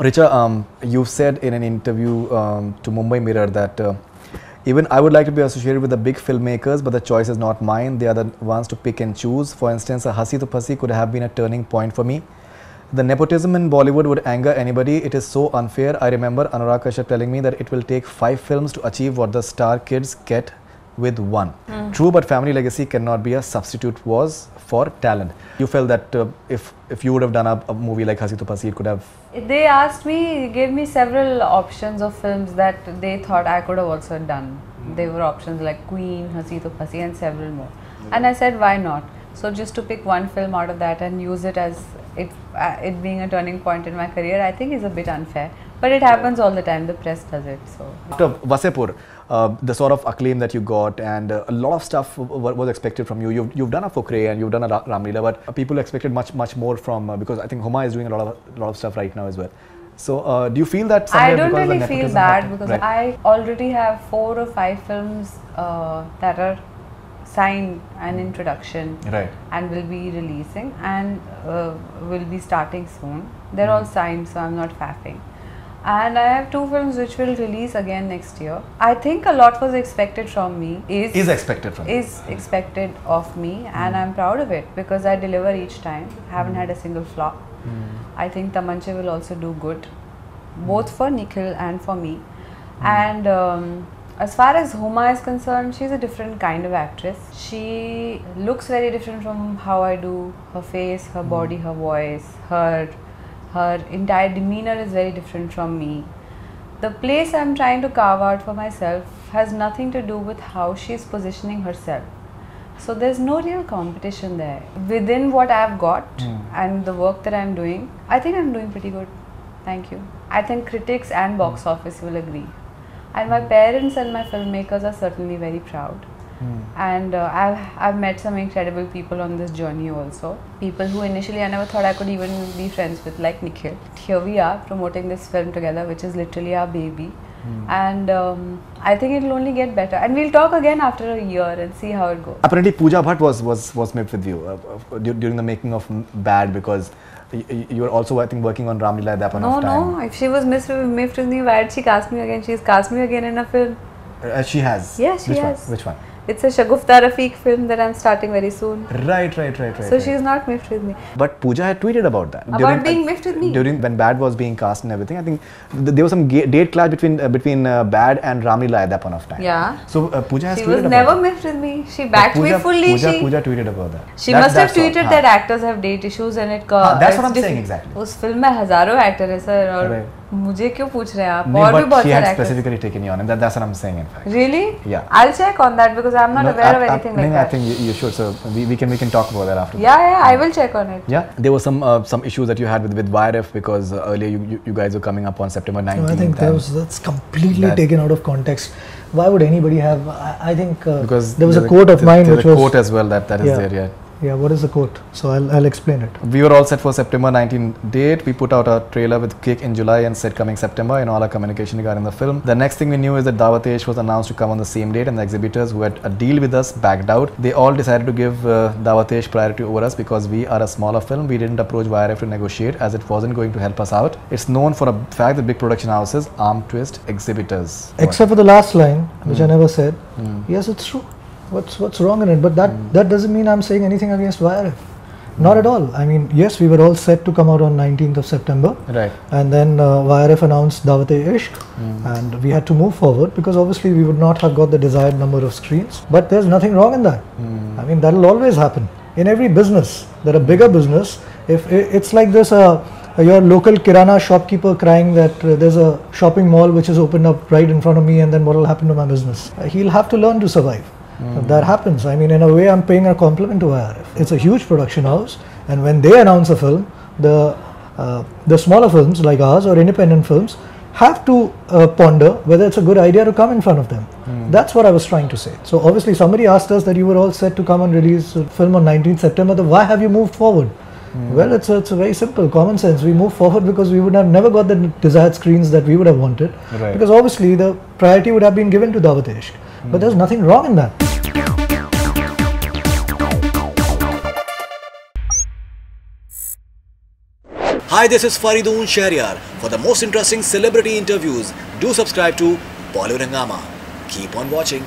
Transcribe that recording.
Richa, you said in an interview to Mumbai Mirror that even I would like to be associated with the big filmmakers, but the choice is not mine. They are the ones to pick and choose. For instance, A Hasi to Phasi could have been a turning point for me. The nepotism in Bollywood would anger anybody. It is so unfair. I remember Anurag Kashyap telling me that it will take 5 films to achieve what the star kids get with 1. True, but family legacy cannot be a substitute was for talent. You felt that if you would have done a movie like Hasi to Phasi, it could have... They asked me, gave me several options of films that they thought I could have also done. There were options like Queen, Hasi to Phasi and several more. And I said, why not? So just to pick one film out of that and use it as it being a turning point in my career, I think is a bit unfair. But it happens all the time, the press does it. So. After Vasepur, the sort of acclaim that you got and a lot of stuff was expected from you. You've done a Fukre and you've done a Ramleela, but people expected much more from, because I think Huma is doing a lot of stuff right now as well. So do you feel that I don't really feel bad because I already have 4 or 5 films that are signed and in production and will be releasing and will be starting soon. They're all signed, so I'm not faffing. And I have 2 films which will release again next year. I think a lot was expected from me. Is expected of me, and I'm proud of it because I deliver each time. Haven't had a single flop. I think Tamanchey will also do good, both for Nikhil and for me. And as far as Huma is concerned, she's a different kind of actress. She looks very different from how I do. Her face, her body, her voice, her entire demeanor is very different from me. The place I'm trying to carve out for myself has nothing to do with how she's positioning herself. So there's no real competition there. Within what I've got and the work that I'm doing, I think I'm doing pretty good. Thank you. I think critics and box office will agree. And my parents and my filmmakers are certainly very proud. And I've met some incredible people on this journey also. People who initially I never thought I could even be friends with, like Nikhil. Here we are promoting this film together, which is literally our baby. And I think it will only get better. And we'll talk again after a year and see how it goes. Apparently Pooja Bhatt was miffed with you during the making of Bad, because you were also, I think, working on Ramleela at that point of time. No, if she was miffed with me, why did she cast me again? She's cast me again in a film. She has? Yes, she has. Which one? It's a Shagufta Rafiq film that I'm starting very soon. Right. So she's not miffed with me. But Pooja had tweeted about that. About being miffed with me? During when Bad was being cast and everything, I think there was some date clash between Bad and Ramleela at that point of time. Yeah. So Pooja has tweeted about that. She was never miffed with me. She backed me fully. Pooja tweeted about that. She must have tweeted that actors have date issues and it... That's what I'm saying exactly. उस film में हजारों actor है sir और मुझे क्यों पूछ रहे हैं आप? और भी बहुत सारे actors. She had specifically taken you on, and that's what I'm saying in fact. Really? Yeah. I'll check on that because I'm not aware of anything like that. I think you should. So we can talk about that after. Yeah, I will check on it. Yeah, there were some issues that you had with YRF because earlier you guys were coming up on September 19th. So I think that's completely taken out of context. Why would anybody have? I think because there was a quote of mine which was... There's a quote as well that is there, yeah. Yeah, what is the quote? So I'll explain it. We were all set for September 19th date. We put out a trailer with Kick in July and said coming September in all our communication regarding the film. The next thing we knew is that Daawat-e-Ishq was announced to come on the same date, and the exhibitors who had a deal with us backed out. They all decided to give Daawat-e-Ishq priority over us because we are a smaller film. We didn't approach YRF to negotiate as it wasn't going to help us out. It's known for a fact that big production houses arm twist exhibitors. Except for the last line, which I never said. Yes, it's true. What's wrong in it? But that doesn't mean I'm saying anything against YRF. Not at all. I mean, yes, we were all set to come out on 19th of September. Right. And then YRF announced Daawat-e-Ishq and we had to move forward because obviously we would not have got the desired number of screens. But there's nothing wrong in that. I mean, that'll always happen. In every business, there are bigger business. If it's like this, your local kirana shopkeeper crying that there's a shopping mall which is opened up right in front of me and then what will happen to my business? He'll have to learn to survive. That happens. I mean, in a way, I'm paying a compliment to YRF. It's a huge production house, and when they announce a film, the smaller films like ours or independent films have to ponder whether it's a good idea to come in front of them. That's what I was trying to say. So obviously, somebody asked us that you were all set to come and release a film on 19th September. Why have you moved forward? Well, it's very simple, common sense. We moved forward because we would have never got the desired screens that we would have wanted. Right. Because obviously, the priority would have been given to Daawat-e-Ishq. But there's nothing wrong in that. Hi, this is Faridoon Shahryar. For the most interesting celebrity interviews, do subscribe to Bollywood Hungama. Keep on watching.